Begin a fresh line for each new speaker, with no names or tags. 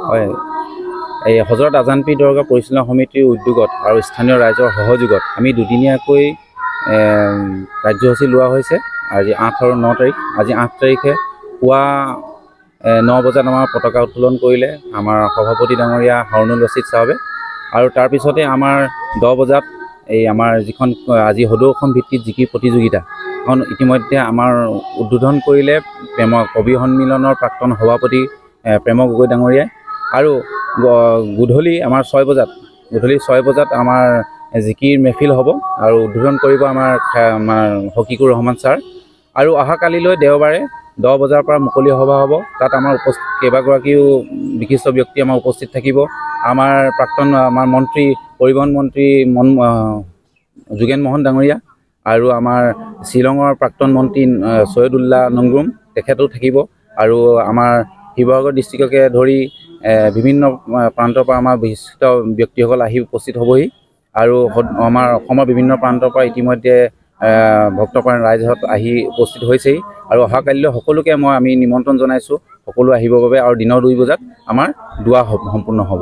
হয়, এই হজৰত আজানপীৰ দৰগাহ পৰিচালনা সমিতিৰ উদ্যোগত আৰু স্থানীয় ৰাইজৰ সহযোগত আমি দুদিনীয়াকৈ কাৰ্যসূচী লোৱা হৈছে। আজি 8 আৰু 9 তাৰিখ। আজি 8 তাৰিখে পুৱা 9 বজাত আমাৰ পতাকা উত্তোলন কৰিলে আমাৰ সভাপতি ডাঙৰীয়া হাৰুনুৰ ৰছিদ চাহাবে। আৰু তাৰপিছতে আমাৰ 10 বজাত এই আমাৰ যিখন আজি সদৌ অসম ভিত্তিক জিকি প্ৰতিযোগিতা এখন ইতিমধ্যে আমাৰ উদ্বোধন কৰিলে কবি সন্মিলনৰ প্ৰাক্তন সভাপতি প্ৰেম গগৈ ডাঙৰীয়াই। আৰু গধূলি আমাৰ 6 বজাত আমাৰ জিকিৰ মেহফিল হ'ব আৰু উদ্বোধন কৰিব আমাৰ হকিকুৰ ৰহমান ছাৰ। আৰু অহাকালিলৈ দেওবাৰে 10 বজাৰ পৰা মুকলি সভা হ'ব। তাত আমাৰ কেইবাগৰাকীও বিশিষ্ট ব্যক্তি আমাৰ উপস্থিত থাকিব। আমাৰ প্ৰাক্তন মন্ত্ৰী পৰিবহণ মন্ত্ৰী যোগেন মোহন ডাঙৰীয়া আৰু আমাৰ শ্বিলঙৰ প্ৰাক্তন মন্ত্ৰী ছৈয়দুল্লাহ নংগ্ৰুম তেখেতো থাকিব। আৰু আমাৰ শিৱসাগৰ ডিষ্ট্ৰিক্টকে ধৰি বিভিন্ন প্ৰান্তৰ পৰা আমাৰ বিশিষ্ট ব্যক্তিসকল আহি উপস্থিত হ'বহি। আৰু আমাৰ অসমৰ বিভিন্ন প্ৰান্তৰ পৰা ইতিমধ্যে ভক্তপ্ৰাণ ৰাইজহঁত আহি উপস্থিত হৈছেহি। আৰু অহাকালিলৈ সকলোকে আমি নিমন্ত্ৰণ জনাইছোঁ সকলো আহিবৰ বাবে। আৰু দিনৰ 2 বজাত আমাৰ দুৱা সম্পূৰ্ণ হ'ব।